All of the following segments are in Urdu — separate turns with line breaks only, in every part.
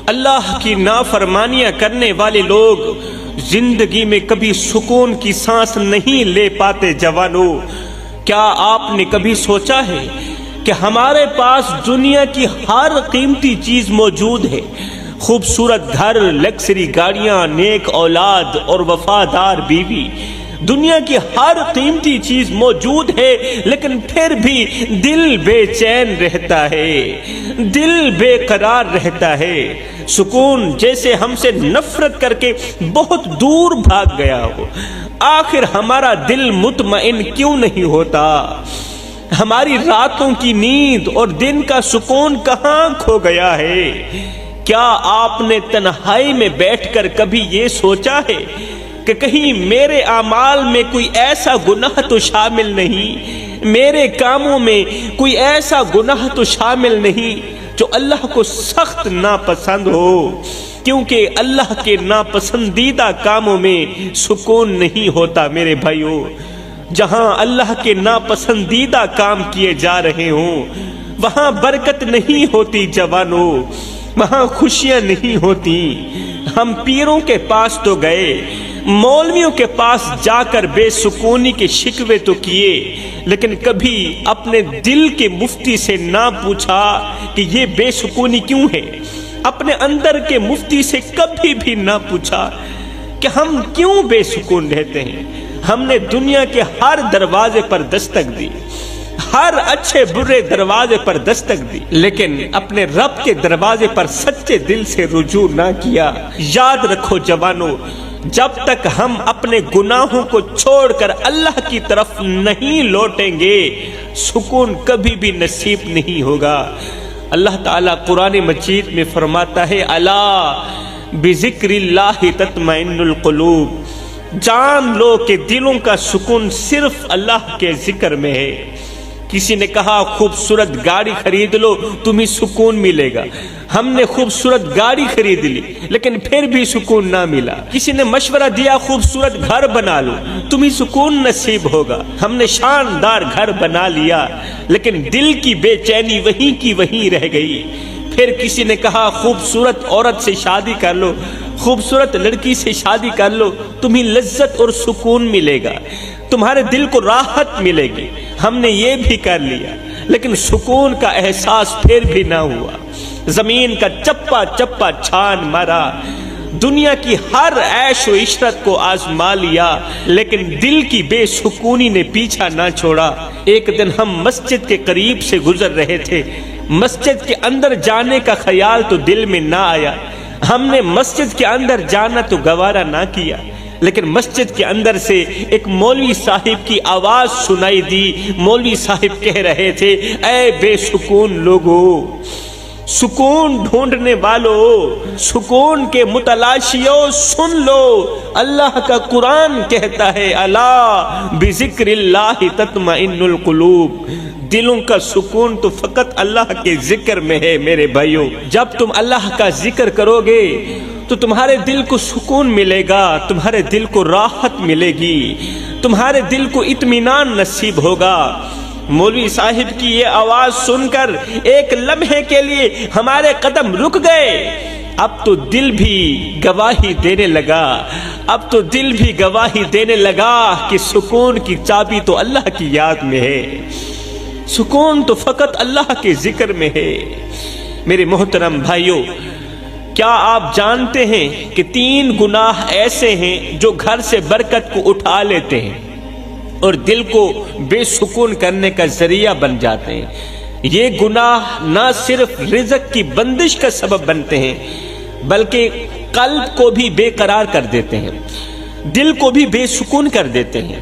اللہ کی نافرمانیاں کرنے والے لوگ زندگی میں کبھی سکون کی سانس نہیں لے پاتے۔ جوانوں، کیا آپ نے کبھی سوچا ہے کہ ہمارے پاس دنیا کی ہر قیمتی چیز موجود ہے؟ خوبصورت گھر، لگژری گاڑیاں، نیک اولاد اور وفادار بیوی، دنیا کی ہر قیمتی چیز موجود ہے، لیکن پھر بھی دل بے چین رہتا ہے، دل بے قرار رہتا ہے، سکون جیسے ہم سے نفرت کر کے بہت دور بھاگ گیا ہو۔ آخر ہمارا دل مطمئن کیوں نہیں ہوتا؟ ہماری راتوں کی نیند اور دن کا سکون کہاں کھو گیا ہے؟ کیا آپ نے تنہائی میں بیٹھ کر کبھی یہ سوچا ہے کہ کہیں میرے اعمال میں کوئی ایسا گناہ تو شامل نہیں، میرے کاموں میں کوئی ایسا گناہ تو شامل نہیں جو اللہ کو سخت ناپسند ہو؟ کیونکہ اللہ کے ناپسندیدہ کاموں میں سکون نہیں ہوتا میرے بھائیوں۔ جہاں اللہ کے ناپسندیدہ کام کیے جا رہے ہوں وہاں برکت نہیں ہوتی جوانوں، وہاں خوشیاں نہیں ہوتی۔ ہم پیروں کے پاس تو گئے، مولویوں کے پاس جا کر بے سکونی کے شکوے تو کیے، لیکن کبھی اپنے دل کے مفتی سے نہ پوچھا کہ یہ بے سکونی کیوں ہے؟ اپنے اندر کے مفتی سے کبھی بھی نہ پوچھا کہ ہم کیوں بے سکون رہتے ہیں؟ ہم نے دنیا کے ہر دروازے پر دستک دی، ہر اچھے برے دروازے پر دستک دی، لیکن اپنے رب کے دروازے پر سچے دل سے رجوع نہ کیا۔ یاد رکھو جوانوں، جب تک ہم اپنے گناہوں کو چھوڑ کر اللہ کی طرف نہیں لوٹیں گے سکون کبھی بھی نصیب نہیں ہوگا۔ اللہ تعالیٰ قرآن مجید میں فرماتا ہے، الا بذکر اللہ تطمئن القلوب، جان لو کہ دلوں کا سکون صرف اللہ کے ذکر میں ہے۔ کسی نے کہا خوبصورت گاڑی خرید لو تمہیں سکون ملے گا، ہم نے خوبصورت گاڑی خرید لی لیکن پھر بھی سکون نہ ملا۔ کسی نے مشورہ دیا خوبصورت گھر بنا لو تمہیں سکون نصیب ہوگا، ہم نے شاندار گھر بنا لیا لیکن دل کی بے چینی وہیں کی وہیں رہ گئی۔ پھر کسی نے کہا خوبصورت عورت سے شادی کر لو، خوبصورت لڑکی سے شادی کر لو تمہیں لذت اور سکون ملے گا، تمہارے دل کو راحت ملے گی، ہم نے یہ بھی کر لیا لیکن سکون کا احساس پھر بھی نہ ہوا۔ زمین کا چپا چپا چھان مارا، دنیا کی ہر عیش و عشرت کو آزما لیا لیکن دل کی بے سکونی نے پیچھا نہ چھوڑا۔ ایک دن ہم مسجد کے قریب سے گزر رہے تھے، مسجد کے اندر جانے کا خیال تو دل میں نہ آیا، ہم نے مسجد کے اندر جانا تو گوارا نہ کیا، لیکن مسجد کے اندر سے ایک مولوی صاحب کی آواز سنائی دی۔ مولوی صاحب کہہ رہے تھے، اے بے سکون لوگو، سکون ڈھونڈنے والو، سکون کے متلاشیو، سن لو، اللہ کا قرآن کہتا ہے، الا بذکر اللہ تطمئن القلوب، دلوں کا سکون تو فقط اللہ کے ذکر میں ہے میرے بھائیوں۔ جب تم اللہ کا ذکر کرو گے تو تمہارے دل کو سکون ملے گا، تمہارے دل کو راحت ملے گی، تمہارے دل کو اطمینان نصیب ہوگا۔ مولوی صاحب کی یہ آواز سن کر ایک لمحے کے لیے ہمارے قدم رک گئے، اب تو دل بھی گواہی دینے لگا، اب تو دل بھی گواہی دینے لگا کہ سکون کی چابی تو اللہ کی یاد میں ہے، سکون تو فقط اللہ کے ذکر میں ہے۔ میرے محترم بھائیوں، کیا آپ جانتے ہیں کہ 3 گناہ ایسے ہیں جو گھر سے برکت کو اٹھا لیتے ہیں اور دل کو بے سکون کرنے کا ذریعہ بن جاتے ہیں؟ یہ گناہ نہ صرف رزق کی بندش کا سبب بنتے ہیں بلکہ قلب کو بھی بے قرار کر دیتے ہیں، دل کو بھی بے سکون کر دیتے ہیں۔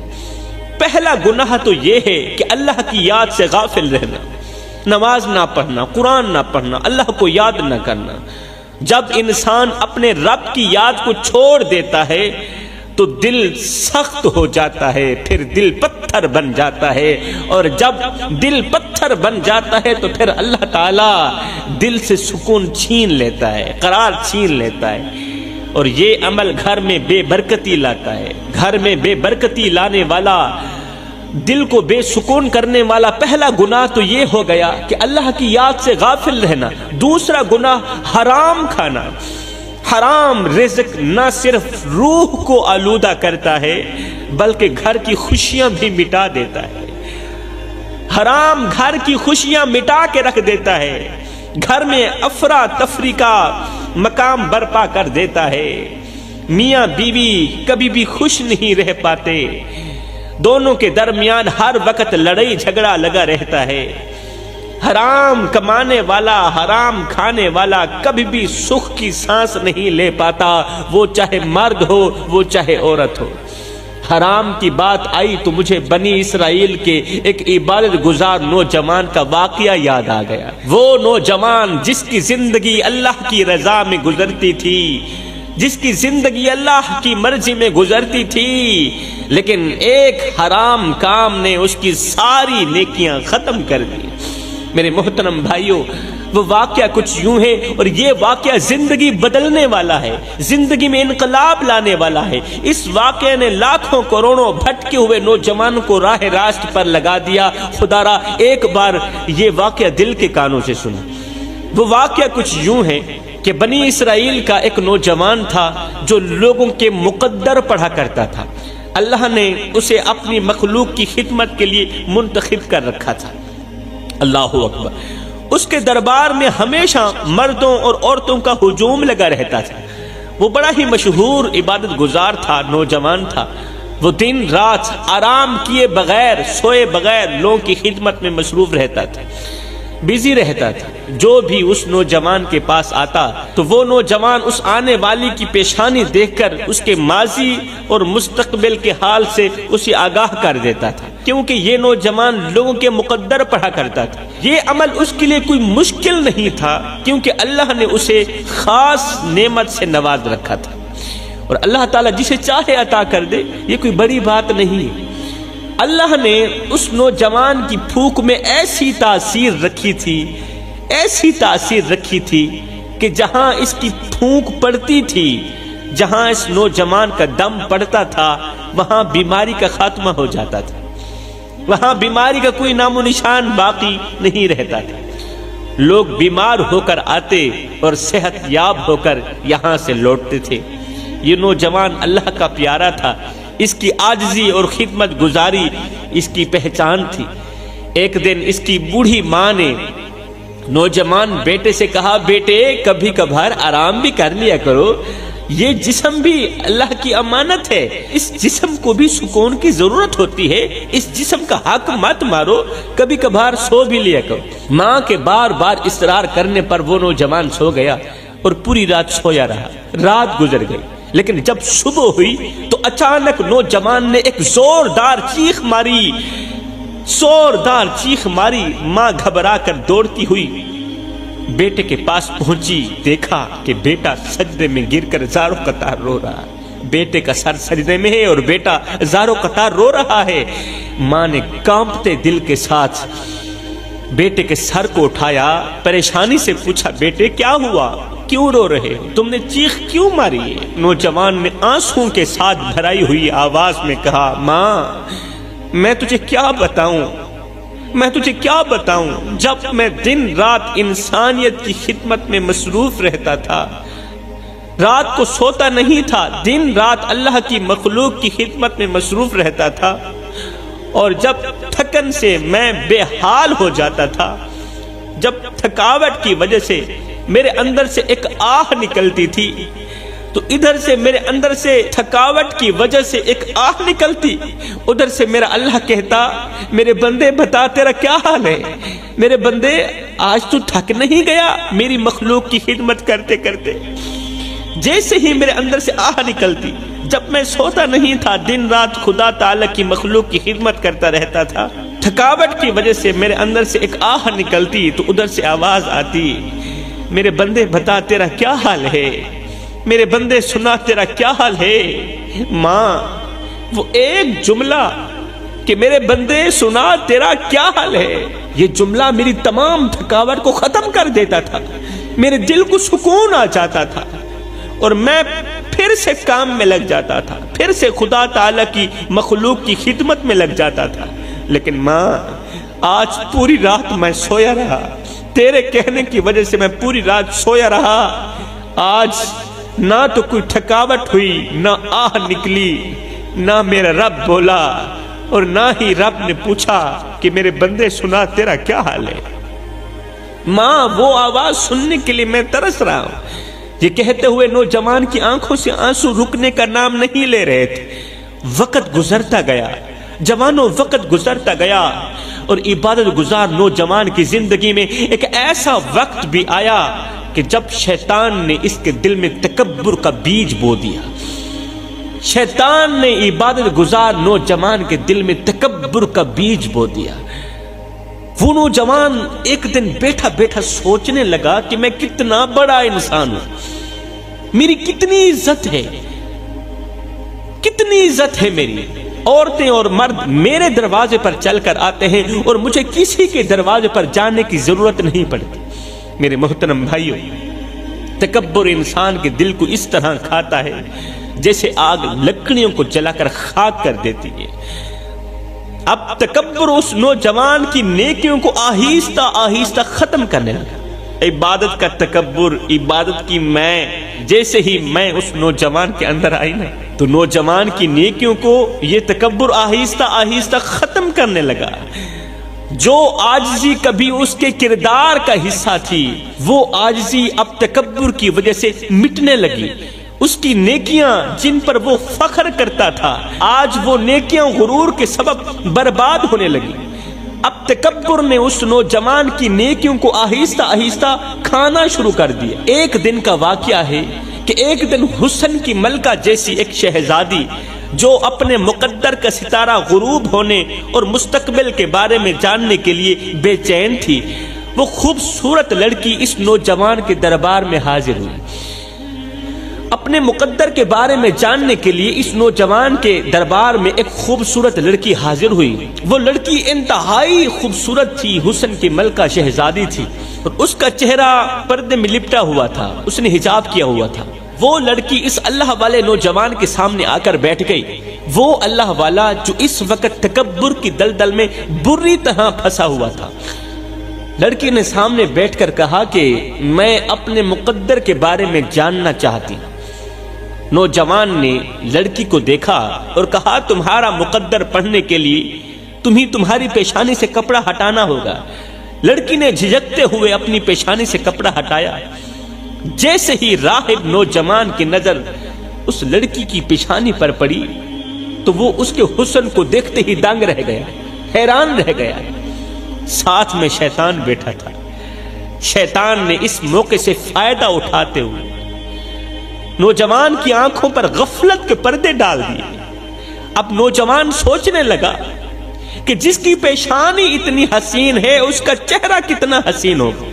پہلا گناہ تو یہ ہے کہ اللہ کی یاد سے غافل رہنا، نماز نہ پڑھنا، قرآن نہ پڑھنا، اللہ کو یاد نہ کرنا۔ جب انسان اپنے رب کی یاد کو چھوڑ دیتا ہے تو دل سخت ہو جاتا ہے، پھر دل پتھر بن جاتا ہے، اور جب دل پتھر بن جاتا ہے تو پھر اللہ تعالیٰ دل سے سکون چھین لیتا ہے، قرار چھین لیتا ہے، اور یہ عمل گھر میں بے برکتی لاتا ہے۔ گھر میں بے برکتی لانے والا دل کو بے سکون کرنے والا پہلا گناہ تو یہ ہو گیا کہ اللہ کی یاد سے غافل رہنا۔ دوسرا گناہ حرام کھانا۔ حرام رزق نہ صرف روح کو آلودہ کرتا ہے بلکہ گھر کی خوشیاں بھی مٹا دیتا ہے۔ حرام گھر کی خوشیاں مٹا کے رکھ دیتا ہے، گھر میں افراتفری کا مقام برپا کر دیتا ہے۔ میاں بیوی کبھی بھی خوش نہیں رہ پاتے، دونوں کے درمیان ہر وقت لڑائی جھگڑا لگا رہتا ہے۔ حرام کمانے والا، حرام کھانے والا کبھی بھی سکھ کی سانس نہیں لے پاتا، وہ چاہے مرد ہو وہ چاہے عورت ہو۔ حرام کی بات آئی تو مجھے بنی اسرائیل کے ایک عبادت گزار نوجوان کا واقعہ یاد آ گیا۔ وہ نوجوان جس کی زندگی اللہ کی رضا میں گزرتی تھی، جس کی زندگی اللہ کی مرضی میں گزرتی تھی، لیکن ایک حرام کام نے اس کی ساری نیکیاں ختم کر دی۔ میرے محترم بھائیوں، وہ واقعہ کچھ یوں ہے، اور یہ واقعہ زندگی بدلنے والا ہے، زندگی میں انقلاب لانے والا ہے۔ اس واقعے نے لاکھوں کروڑوں بھٹکے ہوئے نوجوانوں کو راہ راست پر لگا دیا۔ خدا را ایک بار یہ واقعہ دل کے کانوں سے سنو۔ وہ واقعہ کچھ یوں ہے کہ بنی اسرائیل کا ایک نوجوان تھا جو لوگوں کے مقدر پڑھا کرتا تھا۔ اللہ نے اسے اپنی مخلوق کی خدمت کے لیے منتخب کر رکھا تھا۔ اللہ اکبر۔ اس کے دربار میں ہمیشہ مردوں اور عورتوں کا ہجوم لگا رہتا تھا۔ وہ بڑا ہی مشہور عبادت گزار تھا، نوجوان تھا۔ وہ دن رات آرام کیے بغیر، سوئے بغیر لوگوں کی خدمت میں مصروف رہتا تھا، بزی رہتا تھا۔ جو بھی اس نوجوان کے پاس آتا تو وہ نوجوان اس آنے والی کی پیشانی دیکھ کر اس کے ماضی اور مستقبل کے حال سے اسے آگاہ کر دیتا تھا، کیونکہ یہ نوجوان لوگوں کے مقدر پڑھا کرتا تھا۔ یہ عمل اس کے لیے کوئی مشکل نہیں تھا، کیونکہ اللہ نے اسے خاص نعمت سے نواز رکھا تھا، اور اللہ تعالیٰ جسے چاہے عطا کر دے، یہ کوئی بڑی بات نہیں۔ اللہ نے اس نوجوان کی پھونک میں ایسی تاثیر رکھی تھی، ایسی تاثیر رکھی تھی کہ جہاں اس کی پھونک پڑتی تھی، جہاں اس نوجوان کا دم پڑتا تھا، وہاں بیماری کا خاتمہ ہو جاتا تھا، وہاں بیماری کا کوئی نام و نشان باقی نہیں رہتا تھا۔ لوگ بیمار ہو کر آتے اور صحت یاب ہو کر یہاں سے لوٹتے تھے۔ یہ نوجوان اللہ کا پیارا تھا، اس کی عاجزی اور خدمت گزاری اس کی پہچان تھی۔ ایک دن اس کی بوڑھی ماں نے نوجوان بیٹے سے کہا، بیٹے کبھی کبھار آرام بھی کر لیا کرو، یہ جسم بھی اللہ کی امانت ہے، اس جسم کو بھی سکون کی ضرورت ہوتی ہے، اس جسم کا حق مت مارو، کبھی کبھار سو بھی لیا کرو۔ ماں کے بار بار اصرار کرنے پر وہ نوجوان سو گیا اور پوری رات سویا رہا۔ رات گزر گئی، لیکن جب صبح ہوئی تو اچانک نوجوان نے ایک زوردار چیخ ماری، زوردار چیخ ماری۔ ماں گھبرا کر دوڑتی ہوئی بیٹے کے پاس پہنچی، دیکھا کہ بیٹا سجدے میں گر کر زاروں قطار رو رہا ہے۔ بیٹے کا سر سجدے میں ہے اور بیٹا زاروں قطار رو رہا ہے۔ ماں نے کانپتے دل کے ساتھ بیٹے کے سر کو اٹھایا، پریشانی سے پوچھا، بیٹے کیا ہوا، کیوں رو رہے ہو، تم نے چیخ کیوں ماری ہے؟ نوجوان نے آنسوں کے ساتھ بھرائی ہوئی آواز میں کہا، ماں میں تجھے کیا بتاؤں، میں تجھے کیا بتاؤں، جب میں دن رات انسانیت کی خدمت میں مصروف رہتا تھا، رات کو سوتا نہیں تھا، دن رات اللہ کی مخلوق کی خدمت میں مصروف رہتا تھا، اور جب تھکن سے میں بے حال ہو جاتا تھا، جب تھکاوٹ کی وجہ سے میرے اندر سے ایک آہ نکلتی تھی، تو ادھر سے میرے اندر سے تھکاوٹ کی وجہ سے ایک آہ نکلتی، ادھر سے میرا اللہ کہتا، میرے بندے بتا تیرا کیا حال ہے، میرے بندے آج تو تھک نہیں گیا میری مخلوق کی خدمت کرتے کرتے؟ جیسے ہی میرے اندر سے آہ نکلتی، جب میں سوتا نہیں تھا، دن رات خدا تعالی کی مخلوق کی خدمت کرتا رہتا تھا، تھکاوٹ کی وجہ سے میرے اندر سے ایک آہ نکلتی تو ادھر سے آواز آتی، میرے بندے بتا تیرا کیا حال ہے، میرے بندے سنا تیرا کیا حال ہے؟ ماں وہ ایک جملہ کہ میرے بندے سنا تیرا کیا حال ہے، یہ جملہ میری تمام تھکاوٹ کو ختم کر دیتا تھا، میرے دل کو سکون آ جاتا تھا، اور میں پھر سے کام میں لگ جاتا تھا، پھر سے خدا تعالی کی مخلوق کی خدمت میں لگ جاتا تھا۔ لیکن ماں آج پوری رات میں سویا رہا، تیرے کہنے کی وجہ سے میں پوری رات سویا رہا۔ آج نہ تو کوئی تھکاوٹ ہوئی، نہ آہ نکلی، نہ میرا رب بولا، اور نہ ہی رب نے پوچھا کہ میرے بندے سنا تیرا کیا حال ہے۔ ماں وہ آواز سننے کے لیے میں ترس رہا ہوں۔ یہ کہتے ہوئے نوجوان کی آنکھوں سے آنسو رکنے کا نام نہیں لے رہے تھے۔ وقت گزرتا گیا، جوانوں وقت گزرتا گیا، اور عبادت گزار نوجوان کی زندگی میں ایک ایسا وقت بھی آیا کہ جب شیطان نے اس کے دل میں تکبر کا بیج بو دیا۔ شیطان نے عبادت گزار نوجوان کے دل میں تکبر کا بیج بو دیا۔ وہ نوجوان ایک دن بیٹھا بیٹھا سوچنے لگا کہ میں کتنا بڑا انسان ہوں، میری کتنی عزت ہے، کتنی عزت ہے میری۔ عورتیں اور مرد میرے دروازے پر چل کر آتے ہیں اور مجھے کسی کے دروازے پر جانے کی ضرورت نہیں پڑتی۔ میرے محترم بھائیوں، تکبر انسان کے دل کو اس طرح کھاتا ہے جیسے آگ لکڑیوں کو جلا کر خاک کر دیتی ہے۔ اب تکبر اس نوجوان کی نیکیوں کو آہستہ آہستہ ختم کرنے لگا۔ عبادت کا تکبر، عبادت کی میں، جیسے ہی میں اس نوجوان کے اندر آئی نا، تو نوجوان کی نیکیوں کو یہ تکبر آہستہ آہستہ ختم کرنے لگا۔ جو عاجزی کبھی اس کے کردار کا حصہ تھی، وہ عاجزی اب تکبر کی وجہ سے مٹنے لگی۔ اس کی نیکیاں جن پر وہ فخر کرتا تھا، آج وہ نیکیاں غرور کے سبب برباد ہونے لگی۔ اب تکبر نے اس نوجوان کی نیکیوں کو آہستہ آہستہ کھانا شروع کر دیا۔ ایک دن کا واقعہ ہے کہ ایک دن حسن کی ملکہ جیسی ایک شہزادی جو اپنے مقدر کا ستارہ غروب ہونے اور مستقبل کے بارے میں جاننے کے لیے بے چین تھی، وہ خوبصورت لڑکی اس نوجوان کے دربار میں حاضر ہوئی۔ اپنے مقدر کے بارے میں جاننے کے لیے اس نوجوان کے دربار میں ایک خوبصورت لڑکی حاضر ہوئی۔ وہ لڑکی انتہائی خوبصورت تھی، حسن کی ملکہ شہزادی تھی، اور اس کا چہرہ پردے میں لپٹا ہوا تھا، اس نے حجاب کیا ہوا تھا۔ وہ لڑکی اس اللہ والے نوجوان کے سامنے آ کر بیٹھ گئی۔ وہ اللہ والا جو اس وقت تکبر کی دلدل میں بری طرح پھنسا ہوا تھا۔ لڑکی نے سامنے بیٹھ کر کہا کہ میں اپنے مقدر کے بارے میں جاننا چاہتی ہوں۔ نوجوان نے لڑکی کو دیکھا اور کہا تمہارا مقدر پڑھنے کے لیے تمہیں تمہاری پیشانی سے کپڑا ہٹانا ہوگا۔ لڑکی نے جھجکتے ہوئے اپنی پیشانی سے کپڑا ہٹایا۔ جیسے ہی راہب نوجوان کی نظر اس لڑکی کی پیشانی پر پڑی تو وہ اس کے حسن کو دیکھتے ہی دنگ رہ گیا، حیران رہ گیا۔ ساتھ میں شیطان بیٹھا تھا۔ شیطان نے اس موقع سے فائدہ اٹھاتے ہوئے نوجوان کی آنکھوں پر غفلت کے پردے ڈال دیے۔ اب نوجوان سوچنے لگا کہ جس کی پیشانی اتنی حسین ہے اس کا چہرہ کتنا حسین ہوگا،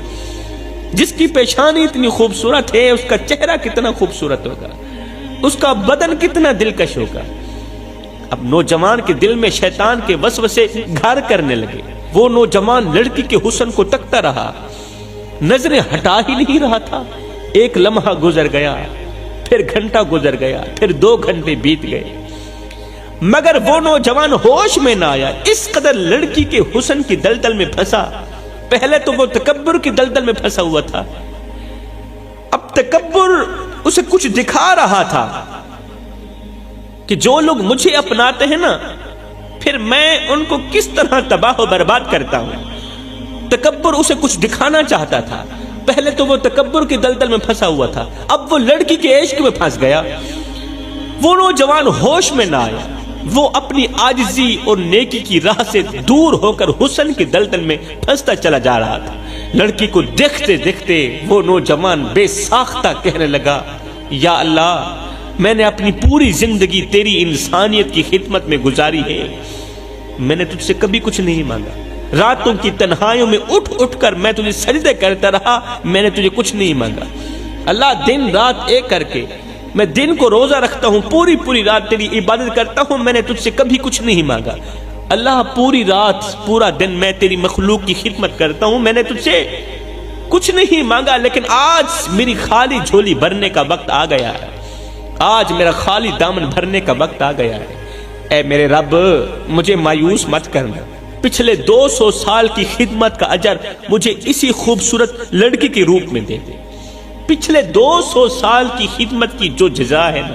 جس کی پیشانی اتنی خوبصورت ہے اس کا چہرہ کتنا خوبصورت ہوگا، اس کا بدن کتنا دلکش ہوگا۔ اب نوجوان کے دل میں شیطان کے وسوسے گھر کرنے لگے۔ وہ نوجوان لڑکی کے حسن کو تکتا رہا، نظریں ہٹا ہی نہیں رہا تھا۔ ایک لمحہ گزر گیا، پھر گھنٹہ گزر گیا، پھر 2 گھنٹے بیت گئے، مگر وہ نوجوان ہوش میں نہ آیا۔ اس قدر لڑکی کے حسن کی دلدل میں پھنسا۔ پہلے تو وہ تکبر کی دلدل میں پھنسا ہوا تھا، اب تکبر اسے کچھ دکھا رہا تھا کہ جو لوگ مجھے اپناتے ہیں نا، پھر میں ان کو کس طرح تباہ و برباد کرتا ہوں۔ تکبر اسے کچھ دکھانا چاہتا تھا۔ پہلے تو وہ تکبر کی دلدل میں پھنسا ہوا تھا، اب وہ لڑکی کے عشق میں پھنس گیا۔ وہ نوجوان ہوش میں نہ آیا، وہ اپنی عاجزی اور نیکی کی راہ سے دور ہو کر حسن کی دلدل میں پھنستا چلا جا رہا تھا۔ لڑکی کو دیکھتے دیکھتے وہ نوجوان بے ساختہ کہنے لگا، یا اللہ، میں نے اپنی پوری زندگی تیری انسانیت کی خدمت میں گزاری ہے، میں نے تجھ سے کبھی کچھ نہیں مانگا۔ راتوں کی تنہائیوں میں اٹھ اٹھ کر میں تجھے سجدے کرتا رہا، میں نے تجھے کچھ نہیں مانگا۔ اللہ، دن رات ایک کر کے میں دن کو روزہ رکھتا ہوں، پوری رات تیری عبادت کرتا ہوں، میں نے تجھ سے کبھی کچھ نہیں مانگا۔ اللہ، پوری رات پورا دن میں تیری مخلوق کی خدمت کرتا ہوں، میں نے تجھ سے کچھ نہیں مانگا، لیکن آج میری خالی جھولی بھرنے کا وقت آ گیا ہے، آج میرا خالی دامن بھرنے کا وقت آ گیا ہے۔ اے میرے رب، مجھے مایوس مت کرنا، پچھلے 200 سال کی خدمت کا اجر مجھے اسی خوبصورت لڑکی کے روپ میں دے دے۔ پچھلے 200 سال کی خدمت کی جو جزا ہے نا،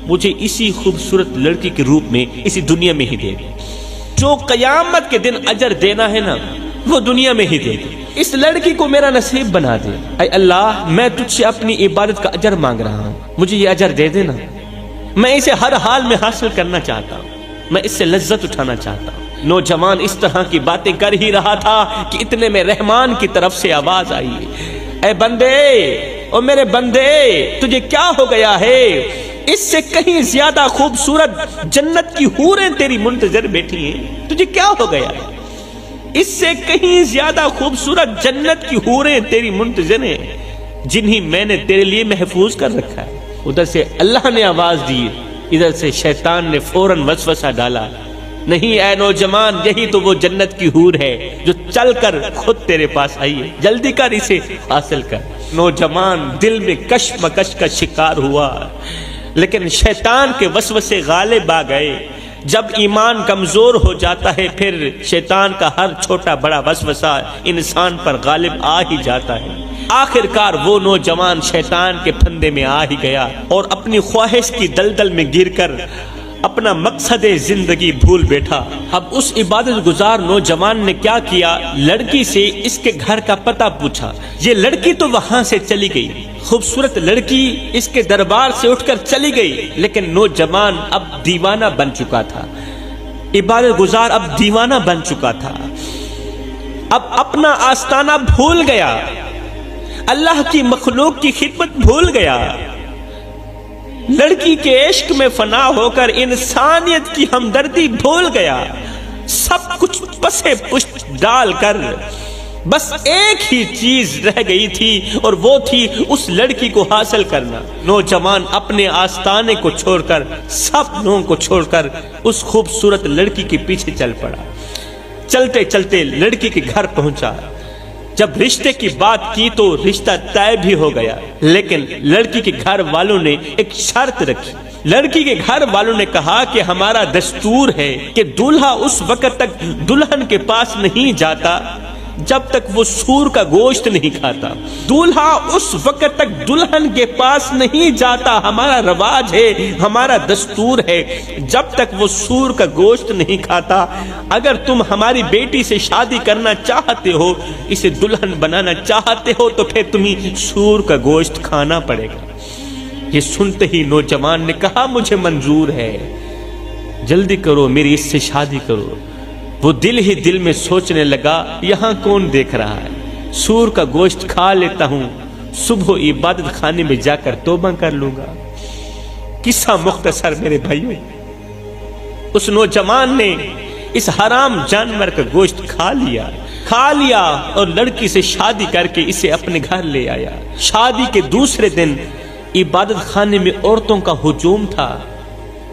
مجھے اسی خوبصورت لڑکی کے روپ میں اسی دنیا میں ہی دے دے۔ جو قیامت کے دن اجر دینا ہے نا، وہ دنیا میں ہی دے دے۔ اس لڑکی کو میرا نصیب بنا دے۔ اے اللہ، میں تجھ سے اپنی عبادت کا اجر مانگ رہا ہوں، مجھے یہ اجر دے دینا۔ میں اسے ہر حال میں حاصل کرنا چاہتا ہوں، میں اس سے لذت اٹھانا چاہتا ہوں۔ نوجوان اس طرح کی باتیں کر ہی رہا تھا کہ اتنے میں رحمان کی طرف سے آواز آئی، اے بندے، او میرے بندے، تجھے کیا ہو گیا ہے؟ اس سے کہیں زیادہ خوبصورت جنت کی حوریں تیری منتظر بیٹھی ہیں، تجھے کیا ہو گیا ہے؟ اس سے کہیں زیادہ خوبصورت جنت کی حوریں تیری منتظر ہیں، جنہیں میں نے تیرے لیے محفوظ کر رکھا ہے۔ ادھر سے اللہ نے آواز دی، ادھر سے شیطان نے فوراً وسوسہ ڈالا، نہیں اے نوجوان، یہی تو وہ جنت کی حور ہے جو چل کر خود تیرے پاس آئی ہے، جلدی کر اسے حاصل کر۔ نوجوان دل میں کشمکش کا شکار ہوا، لیکن شیطان کے وسوسے غالب آ گئے۔ جب ایمان کمزور ہو جاتا ہے، پھر شیطان کا ہر چھوٹا بڑا وسوسہ انسان پر غالب آ ہی جاتا ہے۔ آخر کار وہ نوجوان شیطان کے پھندے میں آ ہی گیا اور اپنی خواہش کی دلدل میں گر کر اپنا مقصد زندگی بھول بیٹھا۔ اب اس عبادت گزار نوجوان نے کیا کیا، لڑکی سے اس کے گھر کا پتہ پوچھا۔ یہ لڑکی تو وہاں سے چلی گئی، خوبصورت لڑکی اس کے دربار سے اٹھ کر چلی گئی، لیکن نوجوان اب دیوانہ بن چکا تھا، عبادت گزار اب دیوانہ بن چکا تھا، اب اپنا آستانہ بھول گیا، اللہ کی مخلوق کی خدمت بھول گیا، لڑکی کے عشق میں فنا ہو کر انسانیت کی ہمدردی بھول گیا، سب کچھ پسے پشت ڈال کر بس ایک ہی چیز رہ گئی تھی، اور وہ تھی اس لڑکی کو حاصل کرنا۔ نوجوان اپنے آستانے کو چھوڑ کر، سب لوگوں کو چھوڑ کر اس خوبصورت لڑکی کے پیچھے چل پڑا۔ چلتے چلتے لڑکی کے گھر پہنچا۔ جب رشتے کی بات کی تو رشتہ طے بھی ہو گیا، لیکن لڑکی کے گھر والوں نے ایک شرط رکھی۔ لڑکی کے گھر والوں نے کہا کہ ہمارا دستور ہے کہ دولہا اس وقت تک دلہن کے پاس نہیں جاتا جب تک وہ سور کا گوشت نہیں کھاتا۔ دولہا اس وقت تک دلہن کے پاس نہیں جاتا، ہمارا رواج ہے، ہمارا دستور ہے، جب تک وہ سور کا گوشت نہیں کھاتا۔ اگر تم ہماری بیٹی سے شادی کرنا چاہتے ہو، اسے دلہن بنانا چاہتے ہو، تو پھر تمہیں سور کا گوشت کھانا پڑے گا۔ یہ سنتے ہی نوجوان نے کہا، مجھے منظور ہے، جلدی کرو، میری اس سے شادی کرو۔ وہ دل ہی دل میں سوچنے لگا، یہاں کون دیکھ رہا ہے، سور کا گوشت کھا لیتا ہوں، صبح عبادت خانے میں جا کر توبہ کر لوں گا۔ قصہ مختصر میرے بھائیوں، اس نوجوان نے اس حرام جانور کا گوشت کھا لیا اور لڑکی سے شادی کر کے اسے اپنے گھر لے آیا۔ شادی کے دوسرے دن عبادت خانے میں عورتوں کا ہجوم تھا،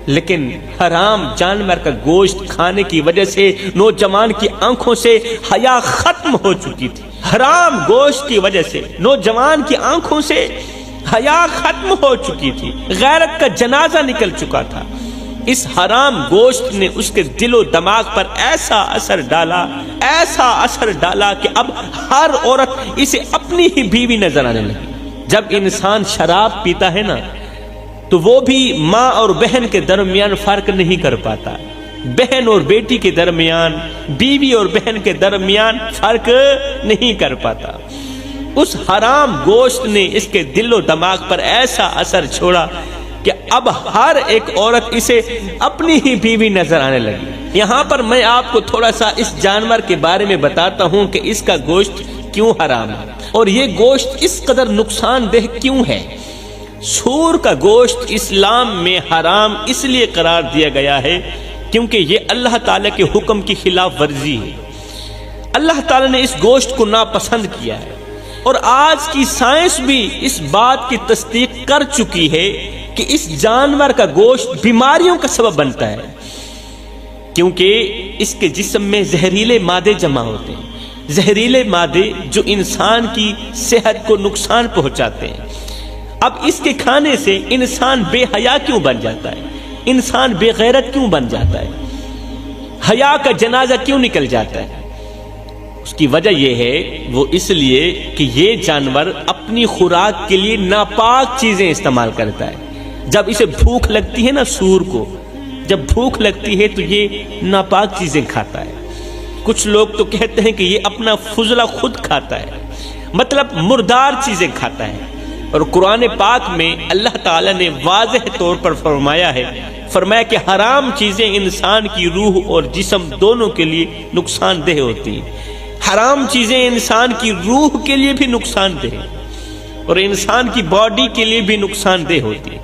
لیکن حرام جانور کا گوشت کھانے کی وجہ سے نوجوان کی آنکھوں سے حیا ختم ہو چکی تھی۔ حرام گوشت کی وجہ سے نوجوان کی آنکھوں سے حیا ختم ہو چکی تھی، غیرت کا جنازہ نکل چکا تھا۔ اس حرام گوشت نے اس کے دل و دماغ پر ایسا اثر ڈالا کہ اب ہر عورت اسے اپنی ہی بیوی نظر آنے لگی۔ جب انسان شراب پیتا ہے نا، تو وہ بھی ماں اور بہن کے درمیان فرق نہیں کر پاتا، بہن اور بیٹی کے درمیان، بیوی اور بہن کے درمیان فرق نہیں کر پاتا۔ اس حرام گوشت نے اس کے دل و دماغ پر ایسا اثر چھوڑا کہ اب ہر ایک عورت اسے اپنی ہی بیوی نظر آنے لگی۔ یہاں پر میں آپ کو تھوڑا سا اس جانور کے بارے میں بتاتا ہوں کہ اس کا گوشت کیوں حرام ہے اور یہ گوشت اس قدر نقصان دہ کیوں ہے۔ سور کا گوشت اسلام میں حرام اس لیے قرار دیا گیا ہے کیونکہ یہ اللہ تعالیٰ کے حکم کی خلاف ورزی ہے۔ اللہ تعالیٰ نے اس گوشت کو ناپسند کیا ہے، اور آج کی سائنس بھی اس بات کی تصدیق کر چکی ہے کہ اس جانور کا گوشت بیماریوں کا سبب بنتا ہے، کیونکہ اس کے جسم میں زہریلے مادے جمع ہوتے ہیں، زہریلے مادے جو انسان کی صحت کو نقصان پہنچاتے ہیں۔ اب اس کے کھانے سے انسان بے حیا کیوں بن جاتا ہے، انسان بے غیرت کیوں بن جاتا ہے؟ حیا کا جنازہ کیوں نکل جاتا ہے؟ اس کی وجہ یہ ہے، وہ اس لیے کہ یہ جانور اپنی خوراک کے لیے ناپاک چیزیں استعمال کرتا ہے۔ جب اسے بھوک لگتی ہے نا، سور کو جب بھوک لگتی ہے تو یہ ناپاک چیزیں کھاتا ہے۔ کچھ لوگ تو کہتے ہیں کہ یہ اپنا فضلہ خود کھاتا ہے، مطلب مردار چیزیں کھاتا ہے۔ اور قرآن پاک میں اللہ تعالیٰ نے واضح طور پر فرمایا کہ حرام چیزیں انسان کی روح اور جسم دونوں کے لیے نقصان دہ ہوتی ہیں۔ حرام چیزیں انسان کی روح کے لیے بھی نقصان دہ ہیں اور انسان کی باڈی کے لیے بھی نقصان دہ ہوتی ہے۔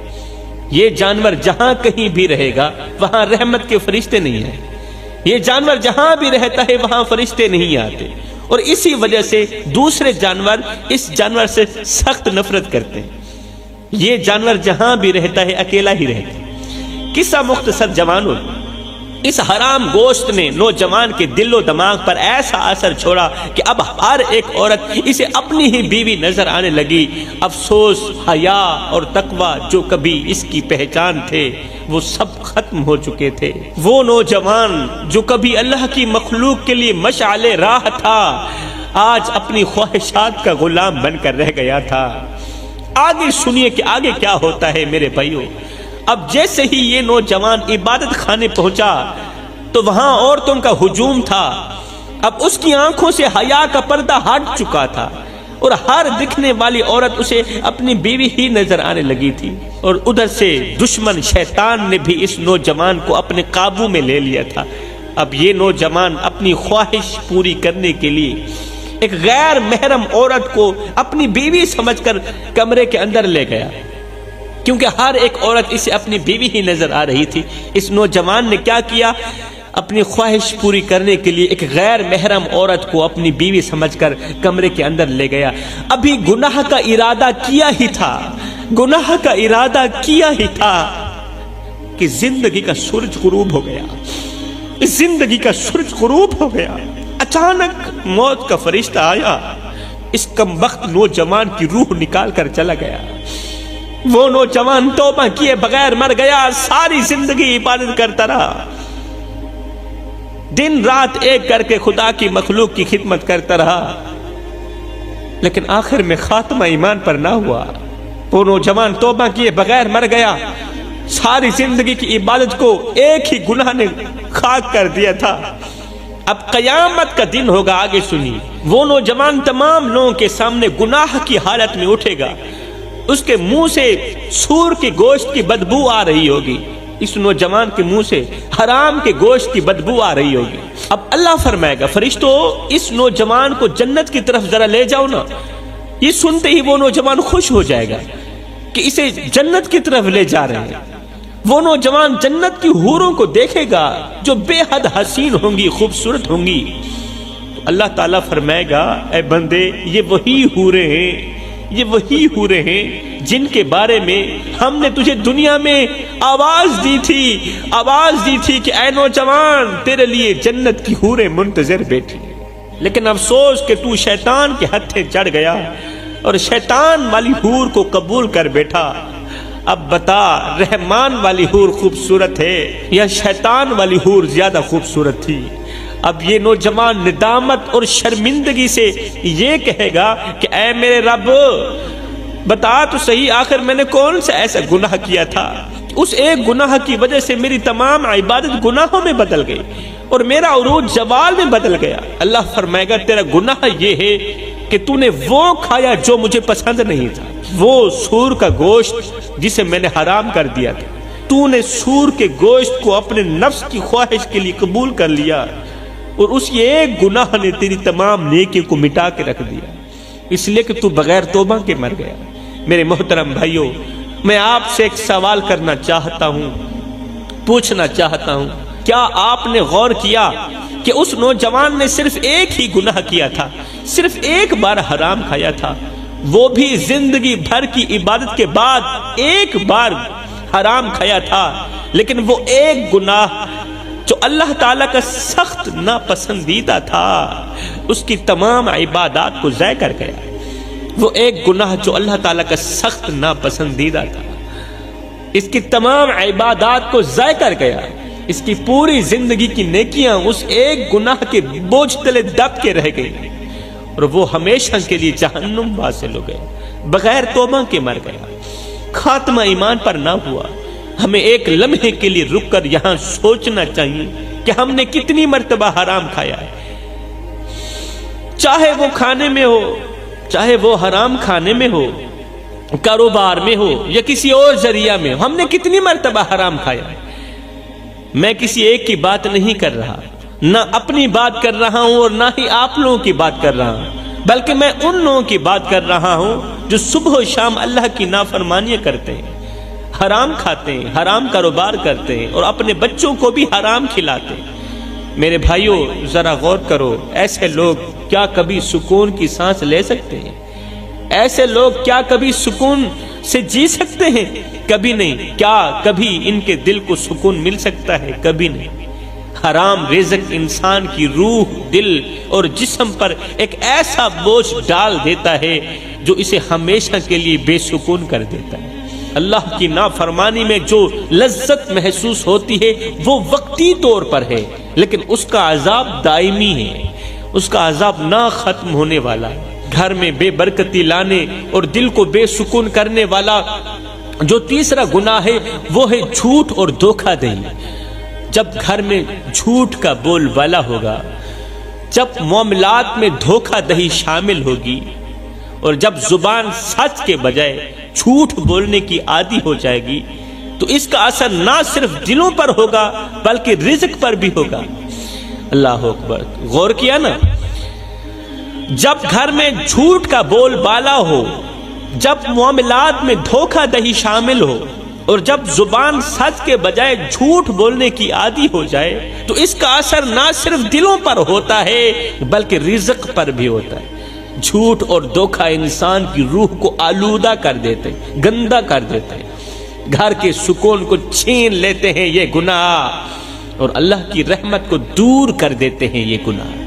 یہ جانور جہاں کہیں بھی رہے گا وہاں رحمت کے فرشتے نہیں ہیں۔ یہ جانور جہاں بھی رہتا ہے وہاں فرشتے نہیں آتے، اور اسی وجہ سے دوسرے جانور اس جانور سے سخت نفرت کرتے ہیں۔ یہ جانور جہاں بھی رہتا ہے اکیلا ہی رہتا ہے۔ قصہ مختصر جوانوں، اس حرام گوشت نے نوجوان کے دل و دماغ پر ایسا اثر چھوڑا کہ اب ہر ایک عورت اسے اپنی ہی بیوی نظر آنے لگی۔ افسوس، حیا اور تقوی جو کبھی اس کی پہچان تھے وہ سب ختم ہو چکے تھے۔ وہ نوجوان جو کبھی اللہ کی مخلوق کے لیے مشعل راہ تھا، آج اپنی خواہشات کا غلام بن کر رہ گیا تھا۔ آگے سنیے کہ آگے کیا ہوتا ہے میرے بھائیوں۔ اب جیسے ہی یہ نوجوان عبادت خانے پہنچا تو وہاں عورتوں کا ہجوم تھا۔ اب اس کی آنکھوں سے حیا کا پردہ ہٹ چکا تھا اور ہر دکھنے والی عورت اسے اپنی بیوی ہی نظر آنے لگی تھی، اور ادھر سے دشمن شیطان نے بھی اس نوجوان کو اپنے قابو میں لے لیا تھا۔ اب یہ نوجوان اپنی خواہش پوری کرنے کے لیے ایک غیر محرم عورت کو اپنی بیوی سمجھ کر کمرے کے اندر لے گیا، کیونکہ ہر ایک عورت اسے اپنی بیوی ہی نظر آ رہی تھی۔ اس نوجوان نے کیا کیا؟ اپنی خواہش پوری کرنے کے لیے ایک غیر محرم عورت کو اپنی بیوی سمجھ کر کمرے کے اندر لے گیا۔ ابھی گناہ کا ارادہ کیا ہی تھا، گناہ کا ارادہ کیا ہی تھا کہ زندگی کا سورج غروب ہو گیا، زندگی کا سورج غروب ہو گیا۔ اچانک موت کا فرشتہ آیا، اس کمبخت نوجوان کی روح نکال کر چلا گیا۔ وہ نوجوان توبہ کیے بغیر مر گیا، ساری زندگی عبادت کرتا رہا، دن رات ایک کر کے خدا کی مخلوق کی خدمت کرتا رہا، لیکن آخر میں خاتمہ ایمان پر نہ ہوا۔ وہ نوجوان توبہ کیے بغیر مر گیا، ساری زندگی کی عبادت کو ایک ہی گناہ نے خاک کر دیا تھا۔ اب قیامت کا دن ہوگا، آگے سنی۔ وہ نوجوان تمام لوگوں کے سامنے گناہ کی حالت میں اٹھے گا، اس کے منہ سے سور کے گوشت کی بدبو آ رہی ہوگی، اس نوجوان کے منہ سے حرام کے گوشت کی بدبو آ رہی ہوگی۔ اب اللہ فرمائے گا، فرشتوں اس نوجوان کو جنت کی طرف ذرا لے جاؤ نا۔ یہ سنتے ہی وہ نوجوان خوش ہو جائے گا کہ اسے جنت کی طرف لے جا رہے ہیں۔ وہ نوجوان جنت کی حوروں کو دیکھے گا جو بے حد حسین ہوں گی، خوبصورت ہوں گی۔ اللہ تعالیٰ فرمائے گا، اے بندے، یہ وہی حوریں ہیں، یہ وہی حوریں ہیں جن کے بارے میں ہم نے تجھے دنیا میں آواز دی تھی کہ اے نوجوان، تیرے لیے جنت کی حوریں منتظر بیٹھی۔ لیکن افسوس کہ تو شیطان کے ہتھے چڑھ گیا اور شیطان والی حور کو قبول کر بیٹھا۔ اب بتا، رحمان والی حور خوبصورت ہے یا شیطان والی حور زیادہ خوبصورت تھی؟ اب یہ نوجوان ندامت اور شرمندگی سے یہ کہے گا کہ اے میرے رب، بتا تو صحیح، آخر میں نے کون سا ایسا گناہ کیا تھا؟ اس ایک گناہ کی وجہ سے میری تمام عبادت گناہوں میں بدل گئی اور میرا عروج زوال میں بدل گیا۔ اللہ فرمائے گا، تیرا گناہ یہ ہے کہ تو نے وہ کھایا جو مجھے پسند نہیں تھا، وہ سور کا گوشت جسے میں نے حرام کر دیا تھا۔ تو نے سور کے گوشت کو اپنے نفس کی خواہش کے لیے قبول کر لیا، اور اس ایک گناہ نے تیری تمام نیکی کو مٹا کے رکھ دیا، اس لیے کہ تو بغیر توبہ کے مر گیا۔ میرے محترم بھائیوں، میں آپ سے ایک سوال کرنا چاہتا ہوں، پوچھنا چاہتا ہوں، کیا آپ نے غور کیا کہ اس نوجوان نے صرف ایک ہی گناہ کیا تھا، صرف ایک بار حرام کھایا تھا، وہ بھی زندگی بھر کی عبادت کے بعد ایک بار حرام کھایا تھا، لیکن وہ ایک گناہ جو اللہ تعالیٰ کا سخت ناپسندیدہ تھا، اس کی تمام عبادات کو ضائع کر گیا۔ وہ ایک گناہ جو اللہ تعالیٰ کا سخت ناپسندیدہ تھا، اس کی تمام عبادات کو ضائع کر گیا۔ اس کی پوری زندگی کی نیکیاں اس ایک گناہ کے بوجھ تلے دب کے رہ گئی اور وہ ہمیشہ کے لیے جہنم واصل ہو گیا، بغیر توبہ کے مر گیا، خاتمہ ایمان پر نہ ہوا۔ ہمیں ایک لمحے کے لیے رک کر یہاں سوچنا چاہیے کہ ہم نے کتنی مرتبہ حرام کھایا ہے، چاہے وہ کھانے میں ہو، چاہے وہ حرام کھانے میں ہو، کاروبار میں ہو یا کسی اور ذریعہ میں ہو، ہم نے کتنی مرتبہ حرام کھایا ہے۔ میں کسی ایک کی بات نہیں کر رہا، نہ اپنی بات کر رہا ہوں اور نہ ہی آپ لوگوں کی بات کر رہا ہوں، بلکہ میں ان لوگوں کی بات کر رہا ہوں جو صبح و شام اللہ کی نافرمانیاں کرتے ہیں، حرام کھاتے ہیں، حرام کاروبار کرتے ہیں اور اپنے بچوں کو بھی حرام کھلاتے ہیں۔ میرے بھائیوں ذرا غور کرو، ایسے لوگ کیا کبھی سکون کی سانس لے سکتے ہیں؟ ایسے لوگ کیا کبھی سکون سے جی سکتے ہیں؟ کبھی نہیں۔ کیا کبھی ان کے دل کو سکون مل سکتا ہے؟ کبھی نہیں۔ حرام رزق انسان کی روح، دل اور جسم پر ایک ایسا بوجھ ڈال دیتا ہے جو اسے ہمیشہ کے لیے بے سکون کر دیتا ہے۔ اللہ کی نافرمانی میں جو لذت محسوس ہوتی ہے وہ وقتی طور پر ہے، لیکن اس کا عذاب دائمی ہے، اس کا عذاب نہ ختم ہونے والا ہے۔ گھر میں بے برکتی لانے اور دل کو بے سکون کرنے والا جو تیسرا گناہ ہے وہ ہے جھوٹ اور دھوکہ دہی۔ جب گھر میں جھوٹ کا بول بالا ہوگا، جب معاملات میں دھوکہ دہی شامل ہوگی اور جب زبان سچ کے بجائے جھوٹ بولنے کی عادی ہو جائے گی تو اس کا اثر نہ صرف دلوں پر ہوگا بلکہ رزق پر بھی ہوگا۔ اللہ اکبر، غور کیا نا؟ جب گھر میں جھوٹ کا بول بالا ہو، جب معاملات میں دھوکہ دہی شامل ہو اور جب زبان سچ کے بجائے جھوٹ بولنے کی عادی ہو جائے تو اس کا اثر نہ صرف دلوں پر ہوتا ہے بلکہ رزق پر بھی ہوتا ہے۔ جھوٹ اور دھوکہ انسان کی روح کو آلودہ کر دیتے، گندا کر دیتے، گھر کے سکون کو چھین لیتے ہیں یہ گناہ، اور اللہ کی رحمت کو دور کر دیتے ہیں یہ گناہ۔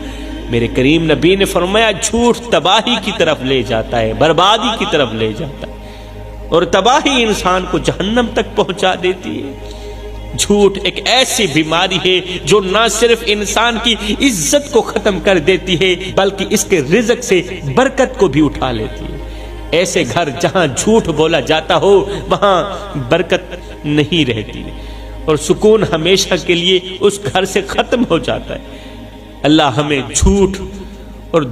میرے کریم نبی نے فرمایا جھوٹ تباہی کی طرف لے جاتا ہے، بربادی کی طرف لے جاتا ہے، اور تباہی انسان کو جہنم تک پہنچا دیتی ہے۔ جھوٹ ایک ایسی بیماری ہے جو نہ صرف انسان کی عزت کو ختم کر دیتی ہے بلکہ اس کے رزق سے برکت کو بھی اٹھا لیتی ہے۔ ایسے گھر جہاں جھوٹ بولا جاتا ہو وہاں برکت نہیں رہتی اور سکون ہمیشہ کے لیے اس گھر سے ختم ہو جاتا ہے۔ اللہ ہمیں جھوٹ اور